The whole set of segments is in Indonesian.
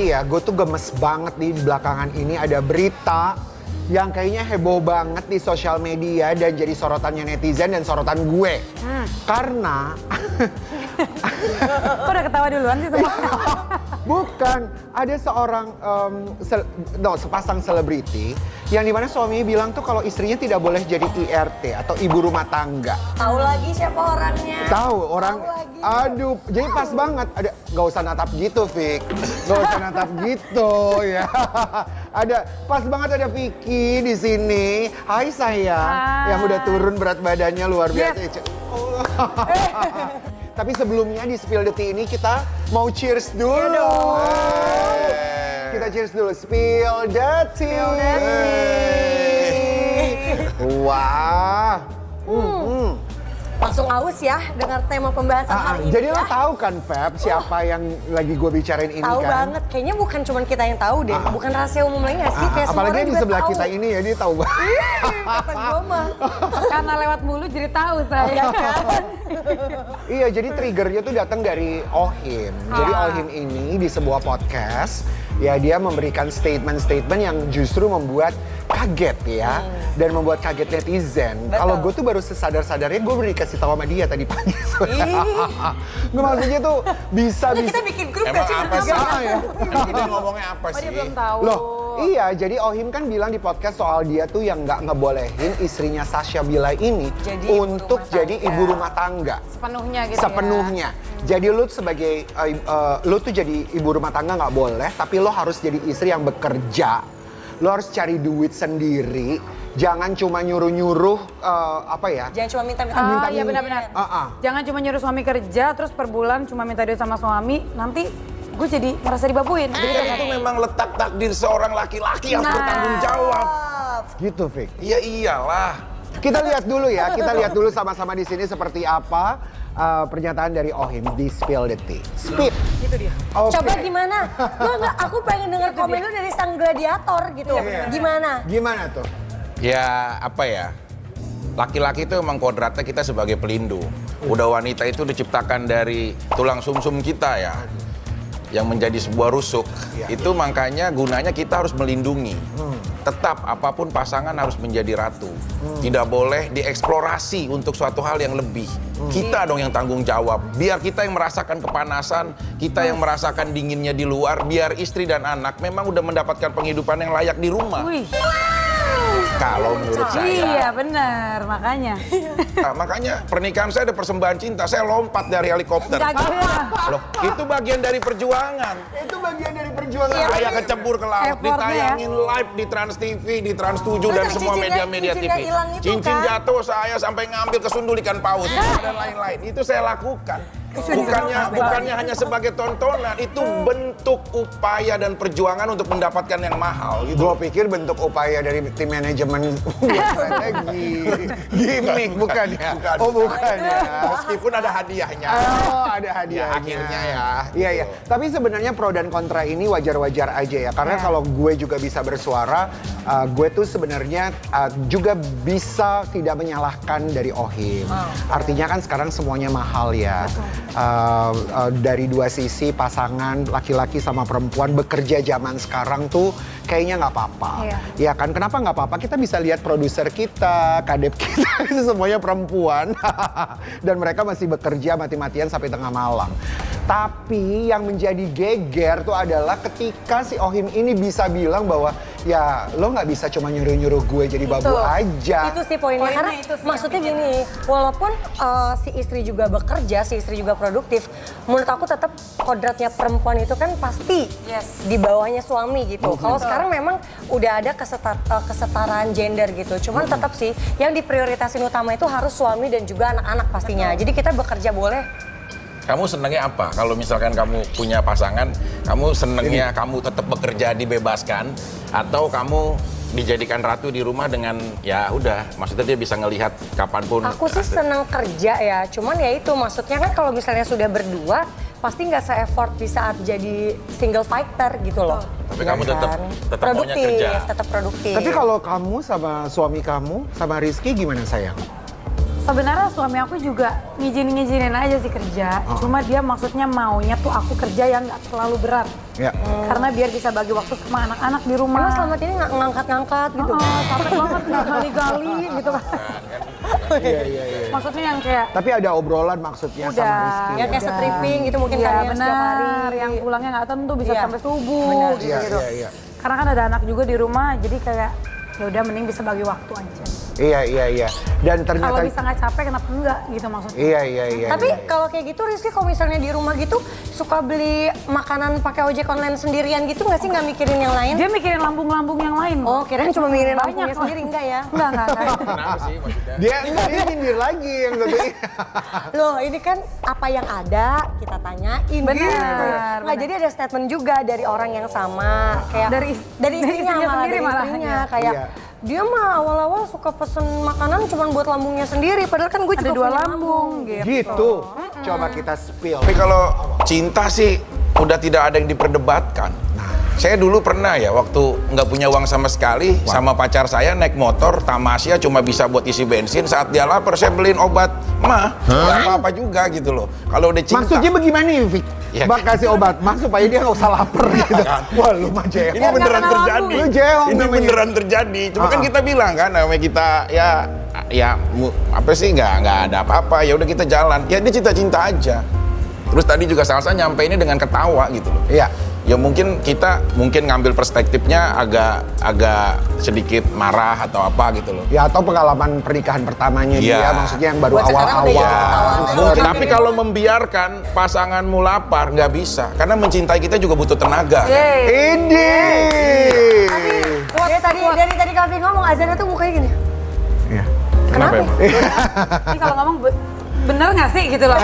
Jadi ya, gue tuh gemes banget di belakangan ini ada berita yang kayaknya heboh banget di sosial media dan jadi sorotannya netizen dan sorotan gue. Karena Kok udah ketawa duluan sih semua? bukan, ada seorang sepasang selebriti yang dimana suaminya bilang tuh kalau istrinya tidak boleh jadi IRT atau ibu rumah tangga. Tahu lagi siapa orangnya? Tahu orang, lagi. aduh, jadi pas banget. Ada, gak usah natap gitu, Vic. Gak usah natap gitu, ya. Ada, pas banget ada Vicky di sini. Hai sayang, yang udah turun berat badannya luar biasa. Yes. Tapi sebelumnya di Spill the Tea ini kita mau cheers dulu. Kita cheers dulu. Spill the Tea. Wah. Langsung aus ya dengar tema pembahasan hari ini. Jadi ya. lo tahu kan, Feb, siapa yang lagi gue bicarain ini Tahu kan? banget. Kayaknya bukan cuma kita yang tahu deh. Bukan rahasia umum lagi nggak sih? Kayak semua Apalagi orang di juga sebelah tahu. kita ini ya, dia tahu banget. Kata gue mah. Karena lewat mulu jadi tahu saya. Iya, jadi triggernya tuh datang dari Ohim. Jadi Ohim ini di sebuah podcast, ya dia memberikan statement-statement yang justru membuat kaget ya. Dan membuat kaget netizen. Kalau gue tuh baru sesadar-sadarnya gue baru dikasih tahu sama dia tadi pagi. Nggak, maksudnya tuh bisa. Kita bikin grup Emang sih? apa sih? Ya. Kita ngomongnya apa Oh, sih? dia belum tahu. Loh, iya, jadi Ohim kan bilang di podcast soal dia tuh yang nggak ngebolehin istrinya Sasha Bila ini Jadi untuk ibu rumah jadi tangga. ibu rumah tangga. Sepenuhnya gitu Sepenuhnya. Jadi lu sebagai, lu tuh jadi ibu rumah tangga nggak boleh, tapi lo harus jadi istri yang bekerja. Lo harus cari duit sendiri, jangan cuma nyuruh-nyuruh, apa ya? Jangan cuma minta-minta. ya. minta-minta. Iya benar-benar. Jangan cuma nyuruh suami kerja, terus per bulan cuma minta duit sama suami, nanti gue jadi merasa dibabuin. Jadi Kan itu memang letak takdir seorang laki-laki yang bertanggung jawab. Gitu, Vic. Iya iyalah. Kita lihat dulu ya, kita lihat dulu sama-sama di sini seperti apa pernyataan dari Ohim di Spill the Tea. Spill. Itu dia. Oke. Coba gimana? Aku pengen dengar komen lu dari sang gladiator gitu. Gimana? Gimana tuh? Ya apa ya? Laki-laki itu memang kodratnya kita sebagai pelindung. Udah wanita itu diciptakan dari tulang sumsum kita ya. Yang menjadi sebuah rusuk. Itu makanya gunanya kita harus melindungi. Tetap apapun pasangan harus menjadi ratu. Tidak boleh dieksplorasi untuk suatu hal yang lebih. Kita dong yang tanggung jawab. Biar kita yang merasakan kepanasan, kita yang merasakan dinginnya di luar, biar istri dan anak memang udah mendapatkan penghidupan yang layak di rumah. Wih. Kalau menurut saya. Iya benar, makanya. Nah, makanya pernikahan saya ada persembahan cinta. Saya lompat dari helikopter. Enggak gitu ya. Loh, itu bagian dari perjuangan. Itu bagian dari perjuangan. Saya kecebur ke laut, Effortnya ditayangin live di Trans TV, di Trans 7 dan Terus semua cincinnya- media-media cincinnya TV. hilang itu Cincin kan? jatuh, saya sampai ngambil kesundul ikan paus dan lain-lain. Itu saya lakukan. Bukannya hanya sebagai tontonan, itu bentuk upaya dan perjuangan untuk mendapatkan yang mahal gitu. Gue pikir bentuk upaya dari tim manajemen buat strategi. Gimik bukan ya? Bukan. Oh bukan ya. Meskipun ada hadiahnya. Oh ada hadiahnya. Ya, akhirnya ya. Iya iya. Tapi sebenarnya pro dan kontra ini wajar-wajar aja ya. Karena kalau gue juga bisa bersuara, gue tuh sebenarnya juga bisa tidak menyalahkan dari Ohim. Artinya kan sekarang semuanya mahal ya. Dari dua sisi pasangan laki-laki sama perempuan bekerja zaman sekarang tuh kayaknya nggak apa-apa. Ya kan, kenapa nggak apa-apa? Kita bisa lihat produser kita, kadep kita itu semuanya perempuan dan mereka masih bekerja mati-matian sampai tengah malam. Tapi yang menjadi geger tuh adalah ketika si Ohim ini bisa bilang bahwa ya lo nggak bisa cuma nyuruh-nyuruh gue jadi babu aja. Itu sih poinnya. Karena itu sih maksudnya gini, walaupun si istri juga bekerja, si istri juga produktif, menurut aku tetap kodratnya perempuan itu kan pasti di bawahnya suami gitu. Kalau sekarang memang udah ada kesetaraan gender gitu. Cuman tetap sih yang diprioritasin utama itu harus suami dan juga anak-anak pastinya. Jadi kita bekerja boleh. Kamu senengnya apa? Kalau misalkan kamu punya pasangan, kamu senengnya kamu tetap bekerja dibebaskan atau kamu dijadikan ratu di rumah dengan ya udah, maksudnya dia bisa ngelihat kapanpun. Aku sih seneng kerja ya, cuman ya itu maksudnya kan kalau misalnya sudah berdua pasti nggak se-effort di saat jadi single fighter gitu loh. Tapi kamu tetap maunya produktif, kerja. tetap produktif. Tapi kalau kamu sama suami kamu, sama Rizky gimana sayang? Sebenarnya suami aku juga ngizinin aja sih kerja. Cuma dia maksudnya maunya tuh aku kerja yang nggak terlalu berat. Ya. Karena biar bisa bagi waktu sama anak-anak di rumah. Emang selama ini nggak ngangkat-ngangkat gitu? Capek banget nggak gali-gali gitu kan. Iya. Maksudnya yang kayak Tapi ada obrolan maksudnya Udah. sama Rizky. Ya kayak stripping gitu mungkin iya kan ya setiap hari. benar, yang pulangnya nggak tentu bisa Iya. sampai subuh Benar. gitu-gitu. Iya. Karena kan ada anak juga di rumah, jadi kayak ya udah mending bisa bagi waktu aja. Iya. Dan ternyata Kalau bisa nggak capek kenapa enggak gitu maksudnya. Iya. Tapi kalau kayak gitu Rizky kalau misalnya di rumah gitu suka beli makanan pakai ojek online sendirian gitu nggak sih, nggak mikirin yang lain? Dia mikirin lambung-lambung yang lain. Oh kirain cuma mikirin Banyak lambungnya lah. sendiri, enggak ya? Enggak. Kenapa sih maksudnya? dia nyindir lagi yang satu ini. Loh ini kan apa yang ada kita tanyain Benar, gitu. benar. Nggak, jadi ada statement juga dari orang yang sama kayak Dari istrinya istrinya malah, sendiri dari malah. istrinya Iya. kayak Iya. dia mah awal-awal suka pesen makanan cuma buat lambungnya sendiri, padahal kan gue Ada juga 2 punya lambung gitu. Gitu. Coba kita spill. Tapi kalau cinta sih udah tidak ada yang diperdebatkan. Saya dulu pernah ya waktu nggak punya uang sama sekali sama pacar saya naik motor tamasya cuma bisa buat isi bensin, saat dia lapar saya beliin obat mah nggak apa-apa juga gitu loh. Kalau udah cinta Maksudnya bagaimana nih, Vic? Ya. Bak kasih obat mah supaya dia nggak usah lapar gitu. Wah, lu mah jehong. ini beneran kena terjadi. lambung. Lu jehong Ini namanya. beneran terjadi. Cuma kan kita bilang kan namanya kita apa sih nggak ada apa-apa, ya udah kita jalan. Ya dia cinta-cinta aja. Terus tadi juga Salsa nyampe ini dengan ketawa gitu loh. Iya. Ya mungkin kita ngambil perspektifnya agak sedikit marah atau apa gitu loh. Ya atau pengalaman pernikahan pertamanya dia, Iya. maksudnya yang baru Buat sekarang udah awal-awal. jadi ketawa. Mungkin, tapi kalau membiarkan pasanganmu lapar nggak bisa, karena mencintai kita juga butuh tenaga. Ini. Dari tadi Kak Vin ngomong azannya tuh mukanya gini. Iya. Kenapa? emang? Ini kalau ngomong bener nggak sih gitu loh.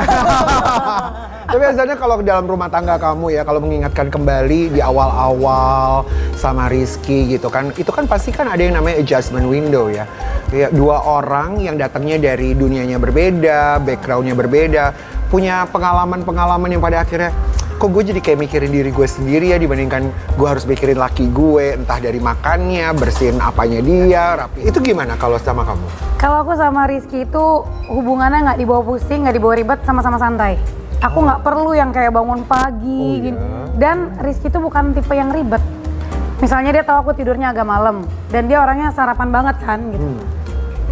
Tapi biasanya kalau dalam rumah tangga kamu ya, kalau mengingatkan kembali di awal-awal sama Rizky gitu kan, itu kan pasti kan ada yang namanya adjustment window ya. Ya, 2 orang yang datangnya dari dunianya berbeda, backgroundnya berbeda, punya pengalaman-pengalaman yang pada akhirnya, kok gue jadi kayak mikirin diri gue sendiri ya dibandingkan gue harus mikirin laki gue, entah dari makannya, bersihin apanya dia, rapi. Itu gimana kalau sama kamu? Kalau aku sama Rizky itu hubungannya nggak dibawa pusing, nggak dibawa ribet, sama-sama santai. Aku nggak perlu yang kayak bangun pagi gini. Dan Rizky itu bukan tipe yang ribet. Misalnya dia tahu aku tidurnya agak malam dan dia orangnya sarapan banget kan gitu.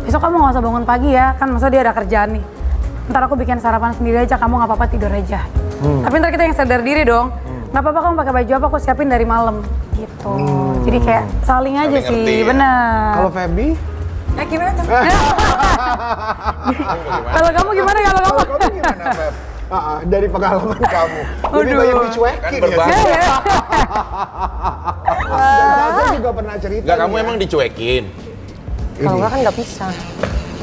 Besok kamu nggak usah bangun pagi ya, kan maksudnya dia ada kerjaan nih. Ntar aku bikin sarapan sendiri aja, kamu nggak apa-apa tidur aja. Tapi ntar kita yang sadar diri dong. Nggak apa-apa kamu pakai baju apa, aku siapin dari malam gitu. Jadi kayak saling aja Saling ngerti sih, ya. benar. Kalau Feby? Gimana tuh? Kalau kamu gimana kalau kamu? Kalau kamu gimana, Feb? Dari pengalaman kamu. Lebih Aduh. banyak dicuekin Kan ya. berbagi. Dan Salsa juga pernah cerita. Enggak, kamu nih ya. emang dicuekin. Kalau enggak kan nggak bisa.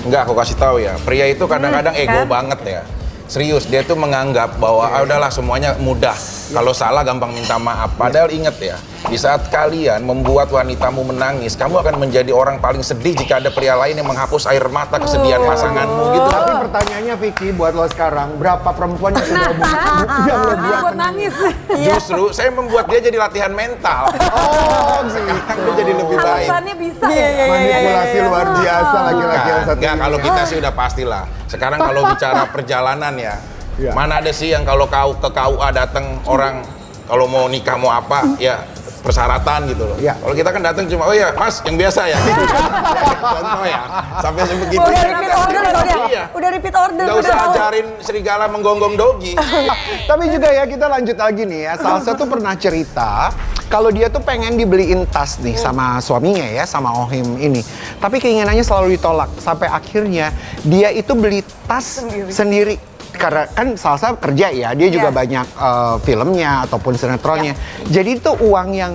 Enggak, aku kasih tahu ya. Pria itu kadang-kadang ego kan? banget ya. Serius, dia tuh menganggap bahwa udahlah semuanya mudah. Kalau salah gampang minta maaf. Padahal inget ya, di saat kalian membuat wanitamu menangis, kamu akan menjadi orang paling sedih jika ada pria lain yang menghapus air mata kesedihan pasanganmu gitu. Tapi pertanyaannya Vicky buat lo sekarang, berapa perempuan yang sudah yang lo buat Buat nangis. Justru saya membuat dia jadi latihan mental. Oh, Sekarang dia jadi lebih baik. Alasannya bisa Iya, ya. manipulasi luar biasa laki-laki yang satu Enggak, ini. kalau kita sih udah pastilah. Sekarang kalau bicara perjalanan ya, Iya. mana ada sih yang kalau kau ke KUA datang orang kalau mau nikah mau apa ya persyaratan gitu loh. Iya. Kalau kita kan datang cuma oh ya Mas yang biasa ya. Contoh ya sampai sebegitu. Udah repeat order soalnya. Iya. Udah repeat order. Nggak udah usah tahu. ajarin serigala menggonggong dogi. Tapi juga ya kita lanjut lagi nih ya. Salsa tuh pernah cerita kalau dia tuh pengen dibeliin tas nih sama suaminya ya, sama Ohim ini. Tapi keinginannya selalu ditolak sampai akhirnya dia itu beli tas sendiri. Karena kan Salsa kerja ya, dia juga banyak filmnya ataupun sinetronnya. Jadi itu uang yang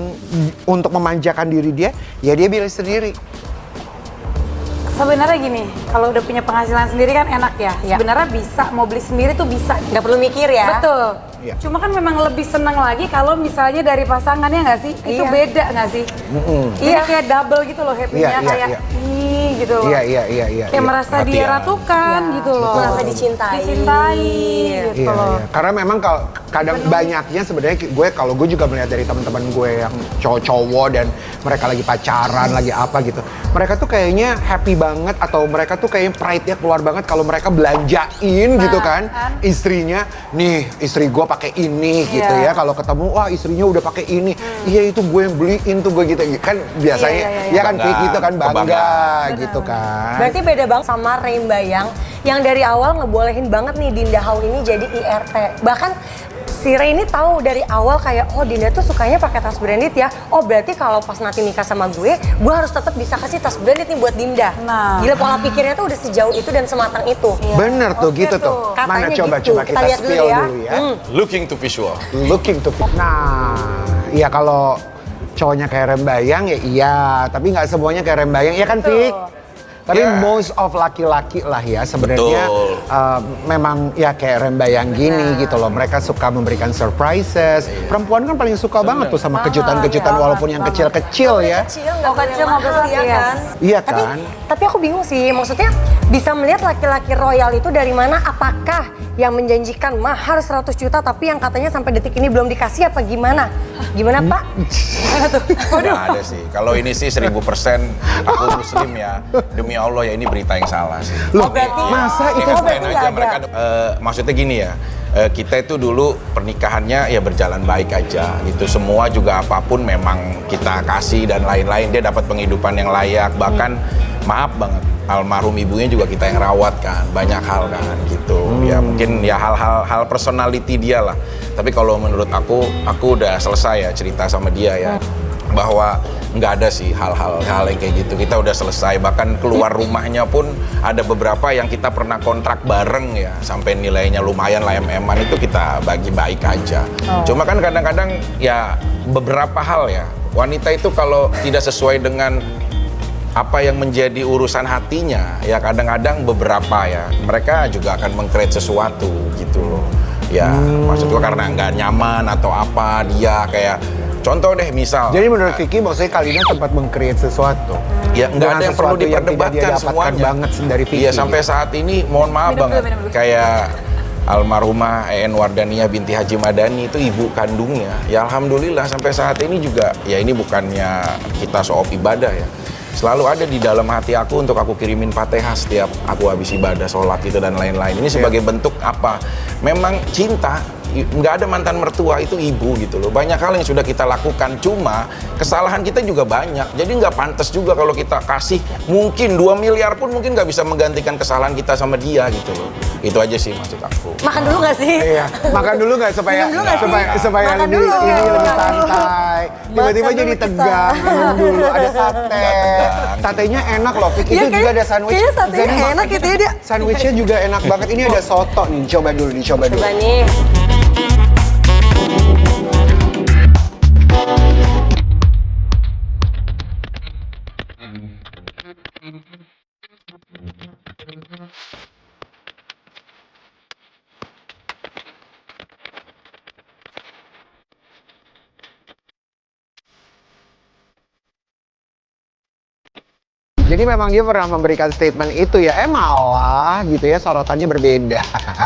untuk memanjakan diri dia, ya dia beli sendiri. Sebenarnya gini, kalau udah punya penghasilan sendiri kan enak ya. Sebenarnya bisa, mau beli sendiri tuh bisa. Nggak perlu mikir ya. Betul. Iya. Cuma kan memang lebih senang lagi kalau misalnya dari pasangannya nggak sih? Itu Iya. beda nggak sih? Iya kayak double gitu loh happy-nya Iya, iya, kayak iya. ih gitu loh. Iya. Kayak merasa Perhatian. dia ratukan gitu loh. Merasa dicintai. Dicintai gitu Iya, loh. iya. Karena memang kadang banyaknya sebenarnya kalau gue juga melihat dari teman-teman gue yang cowok-cowok dan mereka lagi pacaran, lagi apa gitu. Mereka tuh kayaknya happy banget atau mereka tuh kayaknya pride-nya keluar banget kalau mereka belanjain gitu kan istrinya. Nih, istri gue pakai ini gitu ya. Kalau ketemu, wah istrinya udah pakai ini. Iya itu gue yang beliin tuh gue gitu. Kan biasanya ya kan kayak gitu kan bangga gitu kan. Berarti beda banget sama Rembayang yang dari awal ngebolehin banget nih Dinda Hau ini jadi IRT. Bahkan si Ray ini tahu dari awal kayak oh Dinda tuh sukanya pakai tas branded ya. Oh berarti kalau pas nanti nikah sama gue harus tetap bisa kasih tas branded nih buat Dinda. Nah. Gila pola pikirnya tuh udah sejauh itu dan sematang itu. Bener tuh Oke gitu tuh. tuh. Mana Katanya coba gitu. kita Kita lihat dulu spill ya. dulu ya. Looking to visual. Looking to nah ya kalau cowoknya kayak Rembayang ya iya, tapi nggak semuanya kayak Rembayang ya kan Fik? Tapi Ya. most of laki-laki lah ya sebenarnya Betul. memang ya kayak Rembayang gini gitu loh. Mereka suka memberikan surprises. Perempuan kan paling suka banget tuh sama kejutan-kejutan walaupun yang kecil-kecil ya. Kecil nggak boleh kecil mahal, nggak besar, ya iya. kan? Iya Tapi, kan? tapi aku bingung sih, maksudnya bisa melihat laki-laki royal itu dari mana? Apakah yang menjanjikan mahar 100 juta tapi yang katanya sampai detik ini belum dikasih apa gimana? Gimana Pak? Gimana tuh? Nggak ada sih. Kalau ini sih 1000% aku muslim ya. Demi Allah ya ini berita yang salah sih. Loh, berarti- masa Ya itu? kan Oh, berarti main nggak aja ada. mereka maksudnya gini ya. Kita itu dulu pernikahannya ya berjalan baik aja gitu. Semua juga apapun memang kita kasih dan lain-lain. Dia dapat penghidupan yang layak. Bahkan maaf banget almarhum ibunya juga kita yang rawat kan. Banyak hal kan gitu. Ya mungkin ya hal-hal personality dia lah. Tapi kalau menurut aku udah selesai ya cerita sama dia ya. Bahwa nggak ada sih hal-hal yang kayak gitu. Kita udah selesai, bahkan keluar rumahnya pun ada beberapa yang kita pernah kontrak bareng ya, sampai nilainya lumayan lah MM-an itu kita bagi baik aja. Cuma kan kadang-kadang ya beberapa hal ya, wanita itu kalau tidak sesuai dengan apa yang menjadi urusan hatinya, ya kadang-kadang beberapa ya, mereka juga akan meng-create sesuatu gitu loh. Ya, maksud gua karena nggak nyaman atau apa, dia kayak contoh deh misal. Jadi menurut Vicky maksudnya Kalina sempat meng-create sesuatu. Ya nggak ada yang perlu Sesuatu yang tidak dia diperdebatkan dapatkan semuanya. banget dari Vicky. Iya sampai saat ini mohon maaf banget. Kayak almarhumah EN Wardania binti Haji Madani itu ibu kandungnya. Ya alhamdulillah sampai saat ini juga ya ini bukannya kita soal ibadah ya. Selalu ada di dalam hati aku untuk aku kirimin Fatihah setiap aku habis ibadah, sholat itu dan lain-lain. Ini sebagai bentuk apa? Memang cinta. Nggak ada mantan mertua itu ibu gitu loh. Banyak hal yang sudah kita lakukan, cuma kesalahan kita juga banyak. Jadi nggak pantas juga kalau kita kasih mungkin 2 miliar pun mungkin nggak bisa menggantikan kesalahan kita sama dia gitu loh. Itu aja sih maksud aku. Makan dulu nggak sih? Iya, makan dulu nggak supaya Minum dulu nggak sih? supaya Makan lebih dulu. ini lebih Makan dulu. santai. Tiba-tiba Makan jadi dulu tegang. Minum dulu ada sate. Nggak tegang. Satenya enak loh, Vicky. Iya, Itu juga ada sandwich. kayaknya satenya Jadi enak gitu ya, dia. Sandwichnya juga enak banget. Ini ada soto nih, coba dulu. Coba nih. Jadi memang dia pernah memberikan statement itu ya, malah gitu ya sorotannya berbeda.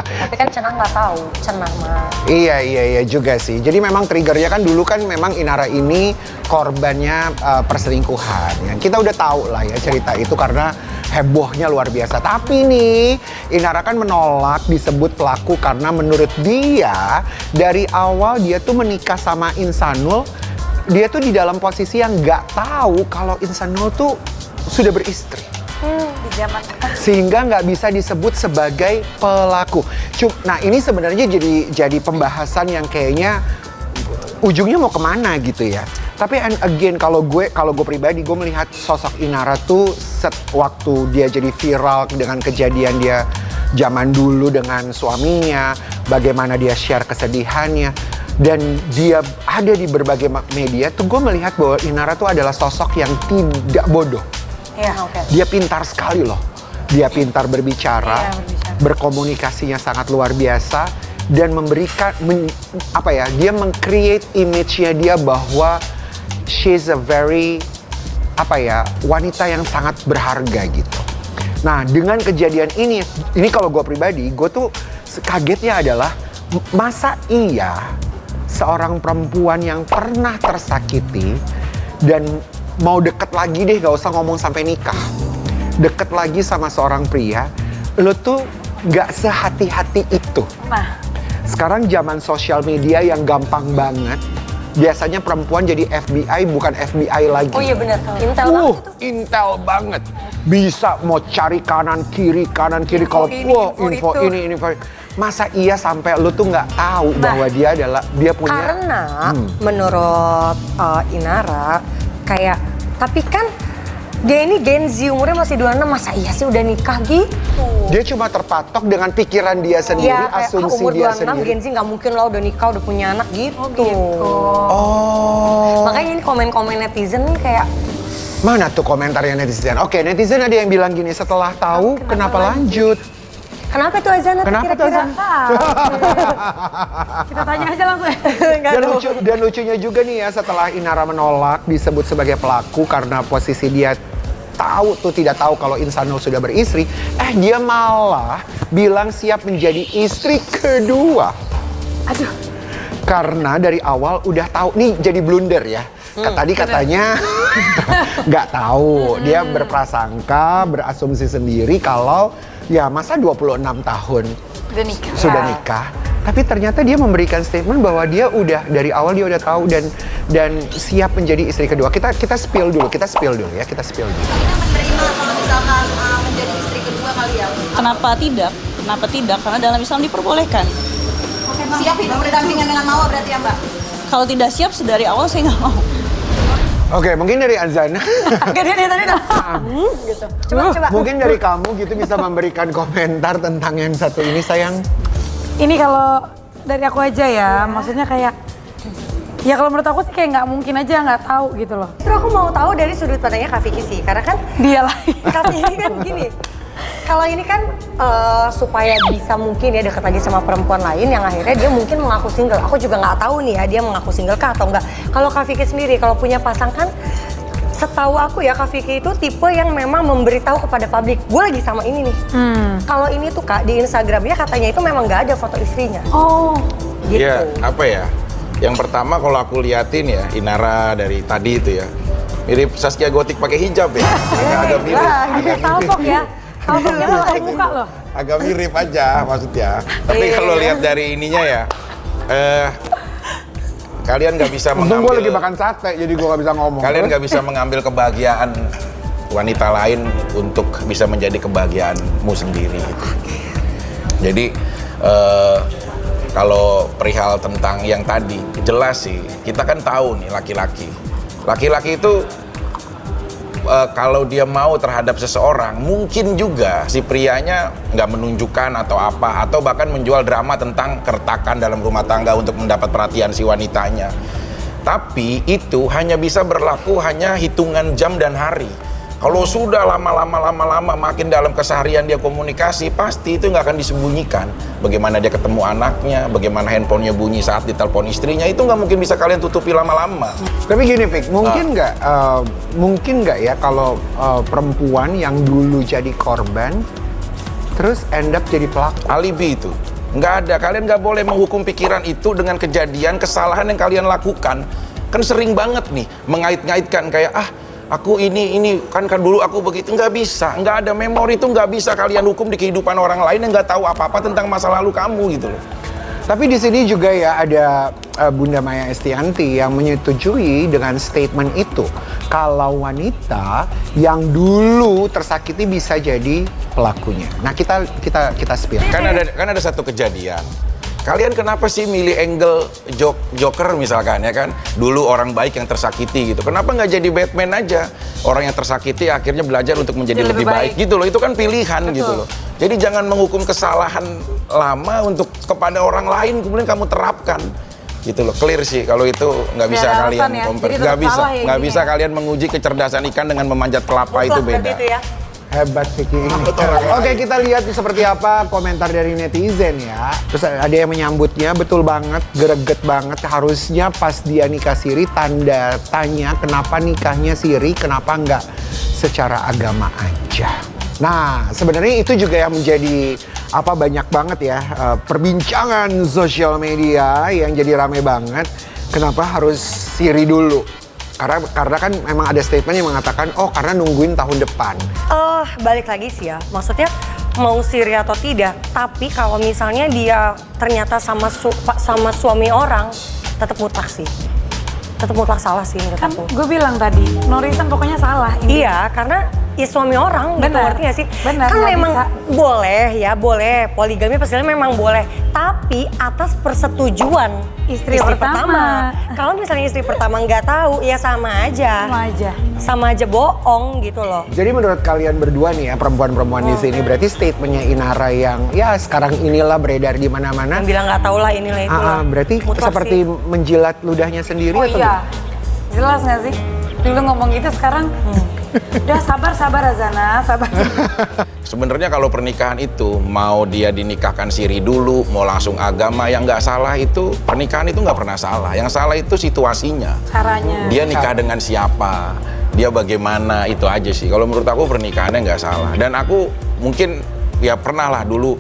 Tapi kan Cenah nggak tahu, Cenah mah. Iya juga sih. Jadi memang triggernya kan dulu kan memang Inara ini korbannya perselingkuhan. Ya. Kita udah tahu lah ya cerita itu karena hebohnya luar biasa. Tapi nih Inara kan menolak disebut pelaku karena menurut dia dari awal dia tuh menikah sama Insanul, dia tuh di dalam posisi yang nggak tahu kalau Insanul tuh sudah beristri. Di zaman Sehingga nggak bisa disebut sebagai pelaku. Nah ini sebenarnya jadi pembahasan yang kayaknya ujungnya mau kemana gitu ya. Tapi and again kalau gue pribadi gue melihat sosok Inara tuh waktu dia jadi viral dengan kejadian dia zaman dulu dengan suaminya, bagaimana dia share kesedihannya. Dan dia ada di berbagai media tuh gue melihat bahwa Inara tuh adalah sosok yang tidak bodoh. Iya, oke. Dia pintar sekali loh. Dia pintar berbicara, berkomunikasinya sangat luar biasa dan memberikan dia meng-create image-nya dia bahwa she's a very apa ya, wanita yang sangat berharga gitu. Nah, dengan kejadian ini kalau gue pribadi, gue tuh kagetnya adalah masa iya seorang perempuan yang pernah tersakiti dan mau deket lagi deh, gak usah ngomong sampai nikah, deket lagi sama seorang pria, lo tuh gak sehati-hati itu. Nah, Sekarang zaman sosial media yang gampang banget, biasanya perempuan jadi FBI bukan FBI lagi. Oh iya benar, intel banget itu. Intel banget. Bisa mau cari kanan kiri kalau info ini. Masa iya sampai lu tuh nggak tahu bahwa dia punya. Karena menurut Inara kayak, tapi kan dia ini Gen Z, umurnya masih 26, masa iya sih udah nikah gitu? Dia cuma terpatok dengan pikiran dia sendiri, Iya, kayak asumsi umur dia 26 sendiri. Gen Z nggak mungkin lah udah nikah, udah punya anak gitu. Oh. Makanya ini komen-komen netizen nih kayak, Mana tuh komentarnya netizen? Oke, netizen ada yang bilang gini, setelah tahu kenapa lanjut? kenapa tuh Azana Kenapa tuh, kira-kira? Azan? kita tanya aja langsung. Dan lucunya juga nih ya, setelah Inara menolak disebut sebagai pelaku karena posisi dia tidak tahu kalau Insanul sudah beristri, dia malah bilang siap menjadi istri kedua. Aduh. Karena dari awal udah tahu, nih jadi blunder ya. Tadi katanya nggak tahu, dia berprasangka, berasumsi sendiri kalau ya masa 26 tahun Udah nikah. sudah nikah. Tapi ternyata dia memberikan statement bahwa dia udah dari awal dia udah tahu dan siap menjadi istri kedua. Kita spill dulu ya, kita spill dulu. Menerima kalau misalkan menjadi istri kedua kali ya? Kenapa tidak? Kenapa tidak? Karena dalam Islam diperbolehkan. Siap hidup berdampingan dengan Mawar berarti ya Mbak? Kalau tidak siap sedari awal saya nggak mau. Oke, mungkin dari Azana. Gak dia tadi udah gitu. Coba. Mungkin dari kamu gitu bisa memberikan komentar tentang yang satu ini, sayang. Ini kalau dari aku aja ya, maksudnya kayak, ya kalau menurut aku sih kayak nggak mungkin aja nggak tahu gitu loh. Terus aku mau tahu dari sudut pandangnya Kak Vicky sih, karena kan Dia lagi. Kak Vicky kan gini, kalau ini kan supaya bisa mungkin ya deket lagi sama perempuan lain yang akhirnya dia mungkin mengaku single. Aku juga nggak tahu nih ya dia mengaku single kah atau enggak. Kalau Kak Vicky sendiri kalau punya pasangan, setahu aku ya Kak Vicky itu tipe yang memang memberitahu kepada publik, gue lagi sama ini nih. Kalau ini tuh Kak di Instagramnya katanya itu memang nggak ada foto istrinya. Oh. Gitu. Iya, apa ya? Yang pertama kalau aku liatin ya, Inara dari tadi itu ya, mirip Zaskia Gotik pakai hijab ya. Agak mirip. Agak salpok ya. Salpoknya malah muka loh. Agak mirip aja maksudnya. Tapi kalau lihat dari ininya ya, kalian nggak bisa Untung gue lagi mengambil. makan sate, jadi gue nggak bisa ngomong. Kalian nggak bisa mengambil kebahagiaan wanita lain untuk bisa menjadi kebahagiaanmu sendiri. Gitu. Jadi kalau perihal tentang yang tadi, jelas sih kita kan tahu nih laki-laki itu kalau dia mau terhadap seseorang, mungkin juga si prianya nggak menunjukkan atau apa, atau bahkan menjual drama tentang keretakan dalam rumah tangga untuk mendapat perhatian si wanitanya. Tapi itu hanya bisa berlaku hanya hitungan jam dan hari. Kalau sudah lama makin dalam keseharian dia komunikasi, pasti itu nggak akan disembunyikan. Bagaimana dia ketemu anaknya, bagaimana handphonenya bunyi saat ditelepon istrinya, itu nggak mungkin bisa kalian tutupi lama-lama. Tapi gini, Vic, mungkin nggak ya kalau perempuan yang dulu jadi korban terus end up jadi pelaku? Alibi itu nggak ada. Kalian nggak boleh menghukum pikiran itu dengan kejadian kesalahan yang kalian lakukan. Kan sering banget nih mengait-ngaitkan kayak aku ini kan dulu aku begitu. Nggak bisa, nggak ada memori itu, nggak bisa kalian hukum di kehidupan orang lain yang nggak tahu apa-apa tentang masa lalu kamu gitu loh. Tapi di sini juga ya ada Bunda Maya Estianti yang menyetujui dengan statement itu. Kalau wanita yang dulu tersakiti bisa jadi pelakunya. Nah kita spill. Kan ada satu kejadian. Kalian kenapa sih milih angle Joker misalkan ya kan? Dulu orang baik yang tersakiti gitu. Kenapa nggak jadi Batman aja? Orang yang tersakiti akhirnya belajar untuk menjadi lebih baik gitu loh. Itu kan pilihan. Betul. Gitu loh. Jadi jangan menghukum kesalahan lama untuk kepada orang lain kemudian kamu terapkan. Gitu loh. Clear sih kalau itu nggak bisa kalian ya. compare. Nggak bisa. Nggak bisa kalian menguji kecerdasan ikan dengan memanjat kelapa. Itu beda. Gitu ya. Hebat Vicky ini. Oke, kita lihat seperti apa komentar dari netizen ya. Terus ada yang menyambutnya, betul banget, greget banget. Harusnya pas dia nikah siri, tanda tanya kenapa nikahnya siri, kenapa nggak secara agama aja. Nah, sebenarnya itu juga yang menjadi banyak banget ya perbincangan sosial media yang jadi rame banget. Kenapa harus siri dulu? Karena kan memang ada statement yang mengatakan, oh karena nungguin tahun depan. Balik lagi sih ya, maksudnya mau siri atau tidak, tapi kalau misalnya dia ternyata sama suami orang, tetap mutlak sih. Tetap mutlak salah sih menurut Kan aku. gue bilang tadi, no reason pokoknya salah. Iya, karena ya suami orang gitu, Benar. ngerti gak sih? Benar, Kan nggak memang bisa. boleh, poligami pastinya memang boleh. Tapi atas persetujuan Istri pertama. Kalau misalnya istri pertama nggak tahu, ya sama aja. Sama aja bohong gitu loh. Jadi menurut kalian berdua nih ya, perempuan-perempuan di sini, berarti statementnya Inara yang ya sekarang inilah beredar di mana-mana. Yang bilang nggak tahu lah inilah itu lah. Berarti Mutlak seperti sih. menjilat ludahnya sendiri Oh atau iya, jelas gak sih? Dulu ngomong gitu, sekarang udah sabar Azana, sabar. Sebenarnya kalau pernikahan itu mau dia dinikahkan siri dulu, mau langsung agama, yang nggak salah itu pernikahan itu nggak pernah salah. Yang salah itu situasinya. Caranya. Dia nikah dengan siapa, dia bagaimana, itu aja sih. Kalau menurut aku pernikahannya nggak salah. Dan aku mungkin ya pernah lah dulu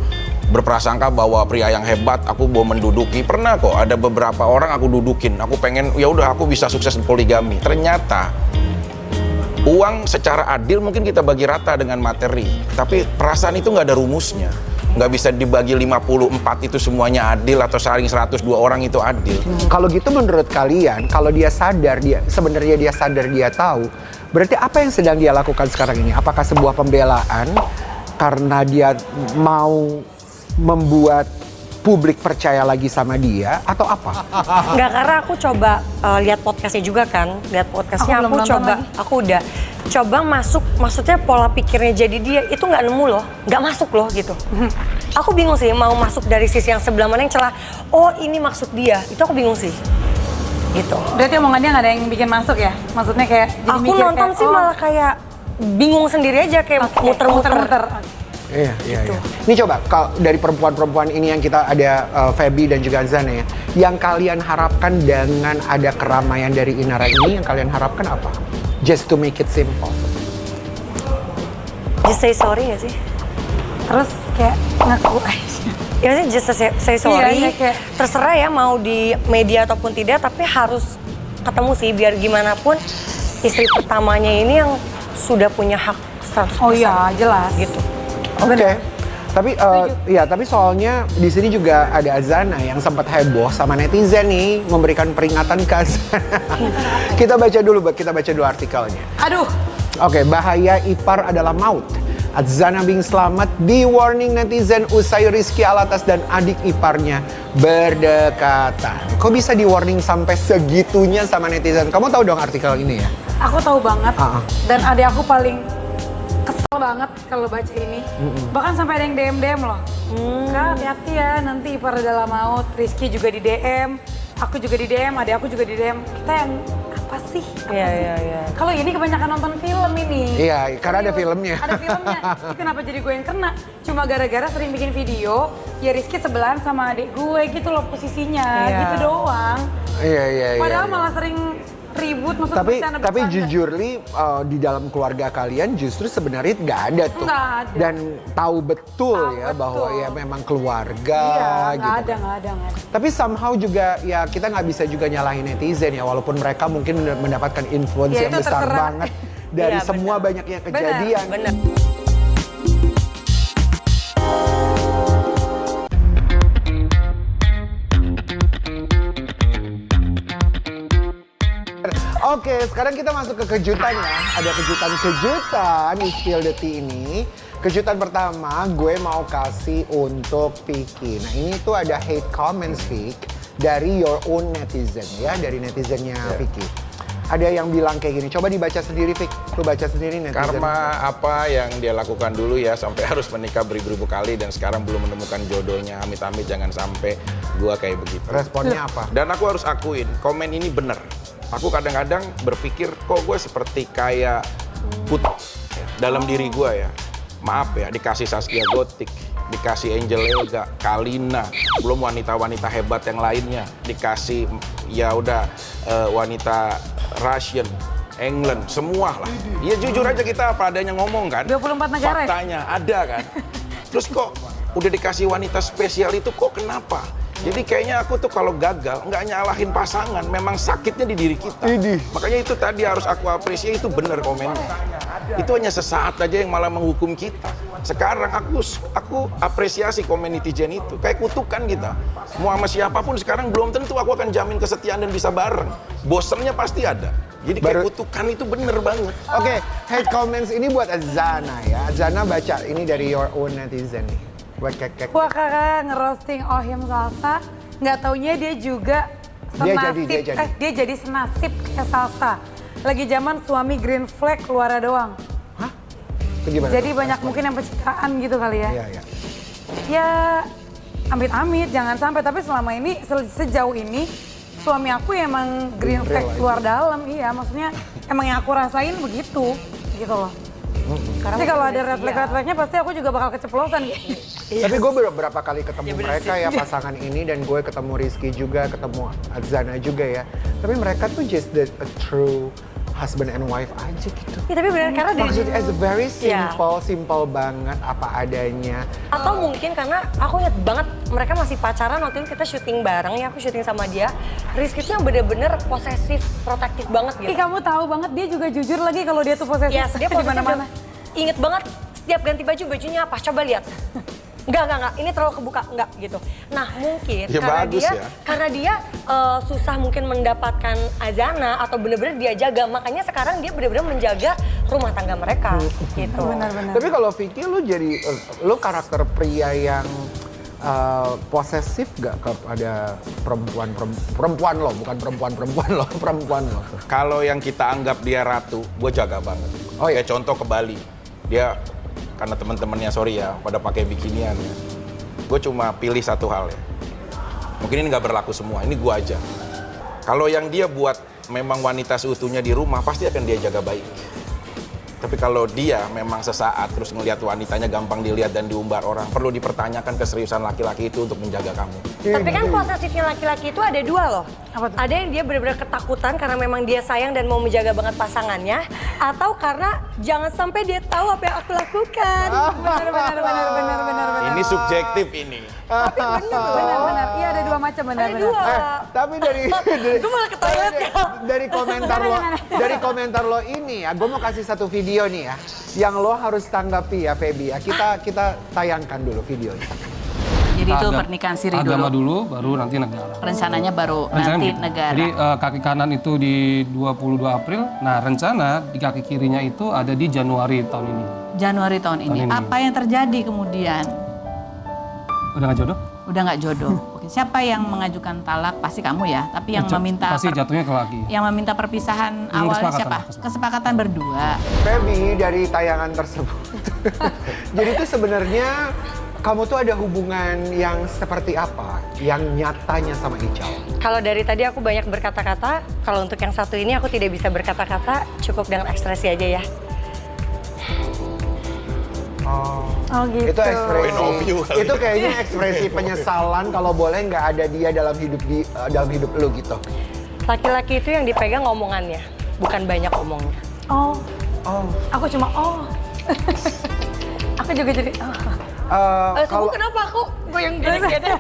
berprasangka bahwa pria yang hebat aku mau menduduki. Pernah kok ada beberapa orang aku dudukin. Aku pengen ya udah aku bisa sukses poligami. Ternyata uang secara adil mungkin kita bagi rata dengan materi, tapi perasaan itu nggak ada rumusnya. Nggak bisa dibagi 54 itu semuanya adil atau saling 102 orang itu adil. Kalau gitu menurut kalian, kalau dia sadar, sebenarnya dia sadar, dia tahu, berarti apa yang sedang dia lakukan sekarang ini? Apakah sebuah pembelaan karena dia mau membuat publik percaya lagi sama dia atau apa? Nggak, karena aku coba lihat podcastnya juga kan. Lihat podcastnya Aku belum aku nonton coba, lagi. aku udah coba masuk, maksudnya pola pikirnya jadi dia itu nggak nemu loh, nggak masuk loh gitu. Aku bingung sih mau masuk dari sisi yang sebelah mana yang celah. Oh ini maksud dia, itu aku bingung sih. Gitu. Berarti omongannya nggak ada yang bikin masuk ya? Maksudnya kayak jadi Aku mikir nonton kayak, sih malah kayak bingung sendiri aja, kayak oke, muter-muter. Iya. Ini coba kalau dari perempuan-perempuan ini yang kita ada Feby dan juga Azana ya, yang kalian harapkan dengan ada keramaian dari Inara ini, yang kalian harapkan apa? Just to make it simple. Just say sorry gak sih? terus kayak ngaku aja. Ya sih just say sorry. Iya, kayak- Terserah ya mau di media ataupun tidak, tapi harus ketemu sih biar gimana pun istri pertamanya ini yang sudah punya hak 100%. Oh iya, jelas. Gitu. Oke. Tapi tapi soalnya di sini juga ada Azana yang sempat heboh sama netizen nih memberikan peringatan ke Azana. Kita baca dulu artikelnya. Aduh. Oke, bahaya ipar adalah maut. Azana Bing Slamet di warning netizen usai Rizky Alatas dan adik iparnya berdekatan. Kok bisa di warning sampai segitunya sama netizen? Kamu tahu dong artikel ini ya? Aku tahu banget. Ah. Dan adik aku paling kesel banget kalau baca ini. Bahkan sampai ada yang DM loh. Kak, hati-hati ya, nanti ipar adalah maut. Rizky juga di DM, aku juga di DM, adik aku juga di DM. Kita yang apa sih? Iya. Kalau ini kebanyakan nonton film ini. Iya, karena ada filmnya. Ada filmnya. Ini kenapa jadi gue yang kena? Cuma gara-gara sering bikin video, ya Rizky sebelahan sama adik gue gitu loh posisinya, Iya. gitu doang. Iya. Padahal malah sering ribut, maksud Tapi bercanda-bercanda. jujur Li, di dalam keluarga kalian justru sebenarnya nggak ada tuh. Nggak ada. Dan tahu betul Tahu ya bahwa betul. ya memang keluarga Iya, gitu. nggak ada. Tapi somehow juga ya kita nggak bisa juga nyalahin netizen ya, walaupun mereka mungkin mendapatkan influence Ya, yang itu besar terserah. banget dari Iya, semua benar. banyaknya kejadian. Bener. Oke, sekarang kita masuk ke kejutan ya. Ada kejutan-kejutan di Spill the Tea ini. Kejutan pertama gue mau kasih untuk Vicky. Nah ini tuh ada hate comments Vicky dari your own netizen ya, dari netizennya Vicky. Ada yang bilang kayak gini, coba dibaca sendiri Vicky. Lu baca sendiri netizen. Karma apa yang dia lakukan dulu ya sampai harus menikah beribu-ribu kali dan sekarang belum menemukan jodohnya. Amit-amit jangan sampai gua kayak begitu. Responnya apa? Dan aku harus akuin, komen ini bener. Aku kadang-kadang berpikir kok gue seperti kayak kutuk dalam diri gue ya. Maaf ya, dikasih Zaskia Gotik, dikasih Angel Elga, Kalina, belum wanita-wanita hebat yang lainnya, dikasih ya udah wanita Russian, England, semua lah. Ya jujur aja kita apa adanya ngomong kan. 24 negara ya? Faktanya ada kan. Terus kok udah dikasih wanita spesial itu kok kenapa? Jadi kayaknya aku tuh kalau gagal nggak nyalahin pasangan, memang sakitnya di diri kita. Makanya itu tadi harus aku apresiasi, itu bener komennya. Itu hanya sesaat aja yang malah menghukum kita. Sekarang aku apresiasi komen netizen itu, kayak kutukan kita. Mau sama siapapun sekarang belum tentu aku akan jamin kesetiaan dan bisa bareng. Bosennya pasti ada. Jadi kayak kutukan itu bener banget. Oke, hate comments ini buat Azana ya. Azana baca ini dari your own netizen nih. Buat kek. Wah kakak ngerosting Ohim Salsa, nggak taunya dia juga senasib. Dia jadi senasib kayak Salsa. Lagi zaman suami green flag keluar doang. Hah? Itu gimana? Jadi banyak mungkin yang pencitraan gitu kali ya. Iya. Ya amit-amit jangan sampai, tapi selama ini sejauh ini suami aku emang green flag keluar dalam. Iya, maksudnya emang yang aku rasain begitu gitu loh. Jadi kalau ada red flag-nya pasti aku juga bakal keceplosan gitu. Tapi gue beberapa kali ketemu mereka ya pasangan ini, dan gue ketemu Rizky juga, ketemu Azana juga ya. Tapi mereka tuh just a true husband and wife aja gitu. Ya, tapi benar karena Maksudnya it's very simple banget apa adanya. Atau mungkin karena aku inget banget mereka masih pacaran waktu itu kita syuting bareng ya, aku syuting sama dia. Rizky tuh yang bener-bener posesif, protektif banget gitu. Ih kamu tahu banget dia juga jujur lagi kalau dia tuh posesif. Yes, dia posesif mana-mana. Inget banget setiap ganti baju, bajunya apa? Coba lihat. Enggak, ini terlalu kebuka, enggak gitu. Nah mungkin Ya, karena dia susah mungkin mendapatkan Azana atau bener-bener dia jaga, makanya sekarang dia bener-bener menjaga rumah tangga mereka gitu. Benar-benar. Tapi kalau Vicky lu jadi, lu karakter pria yang posesif gak kepada perempuan lo, bukan perempuan lo. Kalau yang kita anggap dia ratu, gue jaga banget. Oh, iya? Kayak contoh ke Bali, dia karena teman-temannya sorry ya, pada pakai bikinian ya. Gue cuma pilih satu hal ya. Mungkin ini nggak berlaku semua, ini gue aja. Kalau yang dia buat memang wanita seutuhnya di rumah, pasti akan dia jaga baik. Tapi kalau dia memang sesaat terus ngelihat wanitanya gampang dilihat dan diumbar orang, perlu dipertanyakan keseriusan laki-laki itu untuk menjaga kamu. Tapi kan posesifnya laki-laki itu ada dua loh. Apa tuh? Ada yang dia benar-benar ketakutan karena memang dia sayang dan mau menjaga banget pasangannya, atau karena jangan sampai dia tahu apa yang aku lakukan. Benar. Ini subjektif ini. Tapi Benar. Iya ada dua macam Ada benar. dua. Tapi Gue malah ke toilet ya. dari komentar lo ini ya, gue mau kasih satu video nih ya, yang lo harus tanggapi ya Feby ya. Kita tayangkan dulu videonya. Jadi itu pernikahan siri agama dulu. dulu, baru nanti negara. Rencananya baru Rencananya nanti gitu. negara. Jadi kaki kanan itu di 22 April. Nah rencana di kaki kirinya itu ada di Januari tahun ini. Januari tahun ini. Apa yang terjadi kemudian? Udah nggak jodoh? Udah nggak jodoh. Oke, siapa yang mengajukan talak? Pasti kamu ya. Tapi yang meminta Pasti jatuhnya ke laki. yang meminta perpisahan awalnya siapa? Kesepakatan berdua. Feby, dari tayangan tersebut, jadi itu sebenarnya kamu tuh ada hubungan yang seperti apa yang nyatanya sama Ical? Kalau dari tadi aku banyak berkata-kata, kalau untuk yang satu ini aku tidak bisa berkata-kata, cukup dengan ekspresi aja ya. Oh gitu. Itu ekspresi, Point of view kali itu ya. kayaknya ekspresi penyesalan kalau boleh nggak ada dia dalam hidup lu gitu. Laki-laki itu yang dipegang omongannya, bukan banyak omongnya. Oh. Aku cuma aku juga jadi Kamu kenapa aku goyang-goyang gitu?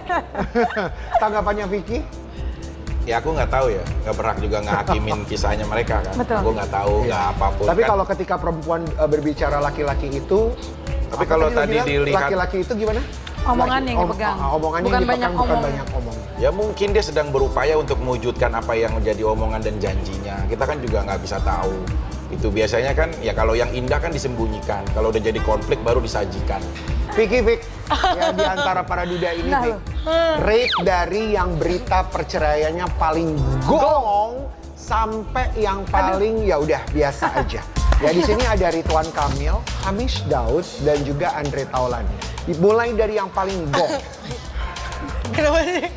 Tanggapannya Vicky? Ya aku nggak tahu ya, nggak berhak juga ngehakimin kisahnya mereka kan. Betul. Aku nggak tahu, nggak apapun. Tapi kan. kalau ketika perempuan berbicara laki-laki itu, Tapi apa kalau lu tadi bilang? dilihat- Laki-laki itu gimana? Omongan yang dipegang. Omongannya Bukan yang dipegang, banyak bukan omong. banyak omong. Ya mungkin dia sedang berupaya untuk mewujudkan apa yang menjadi omongan dan janjinya. Kita kan juga nggak bisa tahu. Itu biasanya kan, ya kalau yang indah kan disembunyikan. Kalau udah jadi konflik baru disajikan. Vicky, ya di antara para duda ini, Nah, Vic, rate dari yang berita perceraiannya paling gong sampai yang paling ya udah biasa aja. Ya di sini ada Ridwan Kamil, Hamish Daud, dan juga Andre Taulani. Mulai dari yang paling gong. Kenapa sih?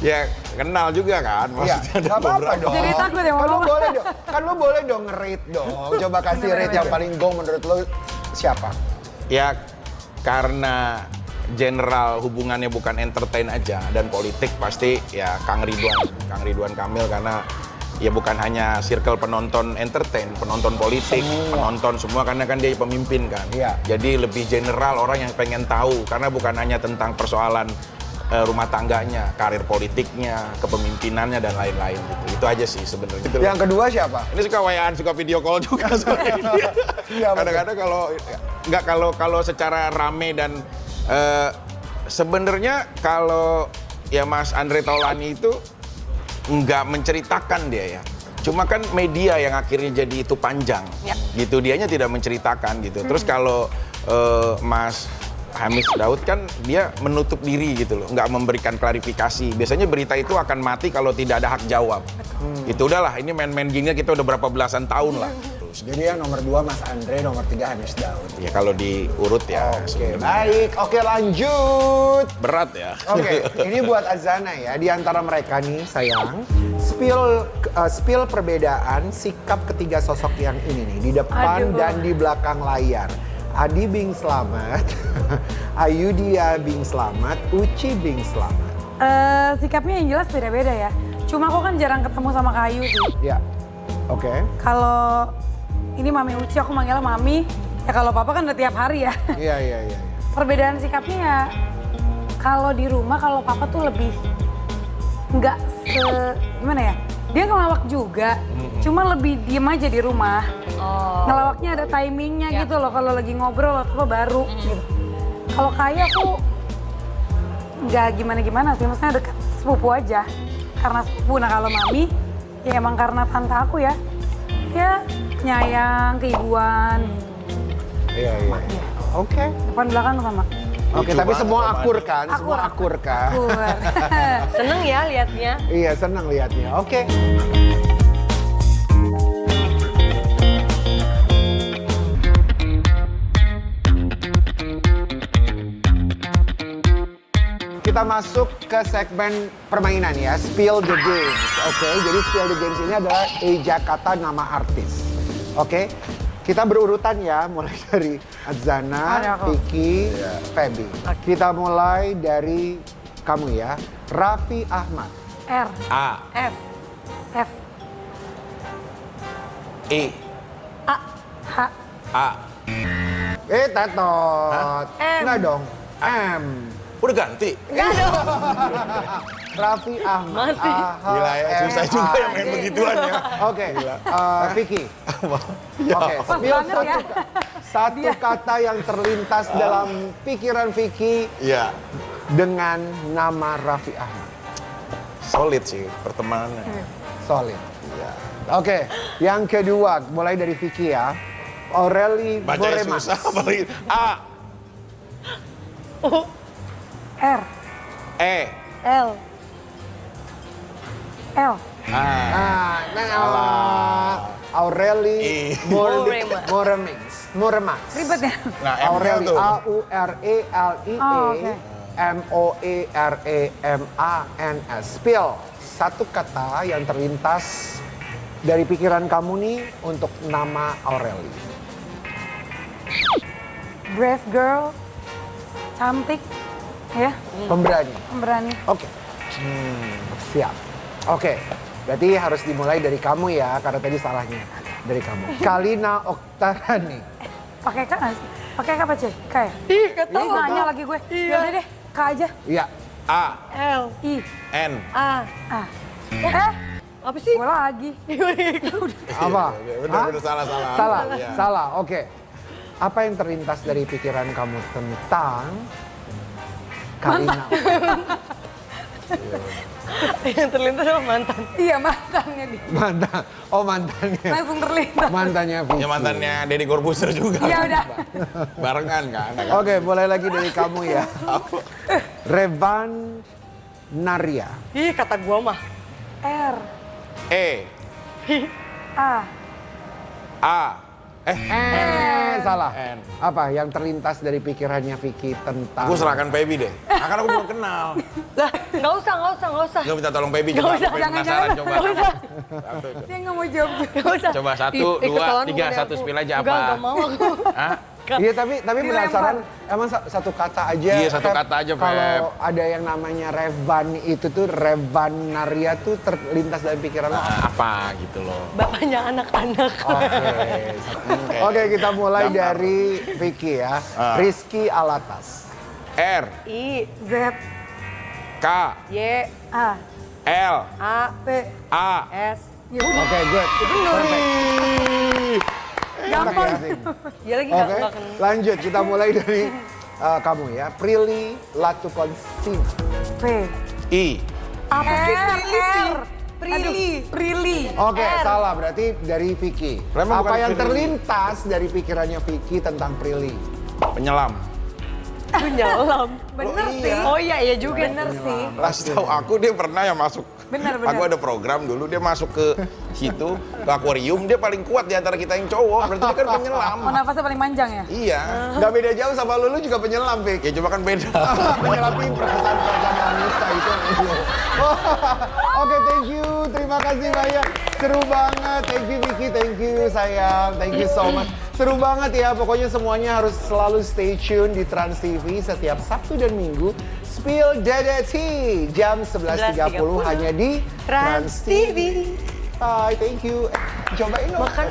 Ya kenal juga kan, Iya, maksudnya ada nggak apa-apa beberapa. dong. Jadi takut ya, Kan lu ngomong. boleh dong, kan lu boleh dong nge-rate dong. Coba kasih rate yang paling go menurut lu siapa? Ya karena general hubungannya bukan entertain aja dan politik pasti ya Kang Ridwan Kamil karena ya bukan hanya circle penonton entertain, penonton politik, penonton semua karena kan dia pemimpin kan. Iya. Jadi lebih general orang yang pengen tahu karena bukan hanya tentang persoalan rumah tangganya, karir politiknya, kepemimpinannya dan lain-lain gitu. Itu aja sih sebenarnya. Yang kedua siapa? Ini suka wayaan, suka video call juga soalnya dia. Iya, Kadang-kadang kalau secara rame dan sebenarnya kalau ya Mas Andre Taulani itu nggak menceritakan dia ya. Cuma kan media yang akhirnya jadi itu panjang. Gitu dianya tidak menceritakan gitu. Terus kalau Mas Hamis Daud kan dia menutup diri gitu loh, nggak memberikan klarifikasi. Biasanya berita itu akan mati kalau tidak ada hak jawab. Itu udahlah, ini main-main gini kita udah berapa belasan tahun lah. Jadi yang nomor 2 Mas Andre, nomor 3 Hamis Daud. Ya kalau diurut ya. Oke, sebenarnya. baik. Oke, lanjut. Berat ya. Oke, ini buat Azana ya. Di antara mereka nih, sayang, spill perbedaan sikap ketiga sosok yang ini nih, di depan Aduh. dan di belakang layar. Adi Bing Slamet, Ayudhya Bing Slamet, Uci Bing Slamet. Sikapnya yang jelas beda-beda ya. Cuma aku kan jarang ketemu sama Kak Ayu sih. Ya, oke. Kalau ini Mami Uci, aku manggilnya Mami. Ya kalau Papa kan udah tiap hari ya. Iya. Perbedaan sikapnya ya, kalau di rumah kalau Papa tuh lebih nggak gimana ya? Dia ngelawak juga, cuma lebih diem aja di rumah. Ngelawaknya ada timingnya gitu loh, kalau lagi ngobrol atau apa baru gitu. Kalau kayak aku nggak gimana-gimana sih, maksudnya dekat sepupu aja. Karena sepupu, nah kalau Mami, ya emang karena tante aku ya. Ya penyayang, keibuan, Iya. Oke. depan belakang sama. Oke, Lucu tapi banget, semua Mama. akur kan? Semua akur kan? Akur. Seneng ya liatnya. Iya, senang lihatnya. Oke. Kita masuk ke segmen permainan ya, Spill the Games. Oke, jadi Spill the Games ini adalah eja kata nama artis. Oke, kita berurutan ya, mulai dari Azana, Ada aku. Vicky, Feby. Kita mulai dari kamu ya, Raffi Ahmad. R, A, F, F, E, H, A. Tetot. M. Enggak dong, M. Udah ganti. Raffi Ahmad. Masih. Gila ya, susah juga yang main begituan ya. Oke, Vicky. Ya. Oke, Pas spill banget ya. satu kata yang terlintas dalam pikiran Vicky Iya. dengan nama Raffi Ahmad. Solid sih pertemanannya. Solid. Iya. Oke, yang kedua mulai dari Vicky ya. Aureli Bacanya Boremas. susah apalagi. A, R, E, L, L, A. Aureli I. Moremax. ribet ya? Nah, M-nya Aureli tuh. Aurelie Oh, oke. Moeremans. Spill satu kata yang terlintas dari pikiran kamu nih untuk nama Aureli. Brave girl, cantik, ya, Pemberani. berani. Oke. Siap. Oke. Berarti harus dimulai dari kamu ya, karena tadi salahnya dari kamu. Kalina Oktarani. Pakai K nggak sih? Pakai K apa C? K ya? Ih, gak Ih, nanya lagi gue. Iya. Yaudah deh, K aja. Iya. A, L, I, N. A. A. Apa sih? Gue lagi. Apa? Bener-bener salah. Salah. Iya. Salah. Oke. Apa yang terlintas dari pikiran kamu tentang Kalina? Yang terlintas sama mantan. Iya, mantannya dia. Mantan. Oh, mantannya. Langsung terlintas. Mantannya Vicky. Ya mantannya Deddy Corbuzier juga. Iya, udah. Barengan kan. Oke, mulai lagi dari kamu ya. Revan Naria. Ih, kata gua mah. R, E, A, A. S. salah. N. Apa yang terlintas dari pikirannya Vicky tentang... Aku serahkan Feby deh. Karena aku belum kenal. Lah, nggak usah. Nggak minta tolong Feby, coba. usah, Aku pengen jangan, penasaran, coba. nggak usah. Satu, coba. Dia nggak mau jawab. Nggak usah. Coba 1, 2, kesalahan 3, bukan 1 aku. spill aja apa? Nggak mau aku. Hah? Iya tapi penasaran emang satu kata aja. Iya, satu kata aja, Feb. Kalau ada yang namanya Revan itu tuh Revanaria tuh terlintas dalam pikiran lo. Apa gitu loh. Bapaknya anak-anak. Oke, kita mulai dari Vicky ya. Rizky Alatas. R, I, Z, K, Y, A, L, A, P, A. S. Oke, good. gampang. Ya lagi Oke, nggak kenal. lanjut kita mulai dari kamu ya. Prilly Latukonsina. P, I. Apa sih R, Prilly? Prilly. Oke, salah berarti dari Vicky. Emang Apa bukan yang Prilly. terlintas dari pikirannya Vicky tentang Prilly? Penyelam. Penyelam. Bener iya. sih. Oh iya juga Bener sih. Kasih tahu aku dia pernah yang masuk. Benar. Aku ada program dulu dia masuk ke situ ke akuarium, dia paling kuat di antara kita yang cowok. Berarti dia kan penyelam. Oh, nafasnya paling panjang ya? Iya. Gak beda jauh sama lu juga penyelam, Vicky. Ya cuma kan beda. Menyelami perasaan-perasaan wanita itu. Oke, thank you. Terima kasih banyak. Seru banget. Thank you Vicky, thank you sayang. Thank you so much. Seru banget ya. Pokoknya semuanya harus selalu stay tune di Trans TV setiap Sabtu dan Minggu. Spill Dada Tea jam 11.30 hanya di Trans TV. Bye, thank you. Cobain dong. Makan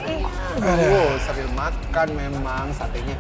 Wow, sambil makan memang satenya.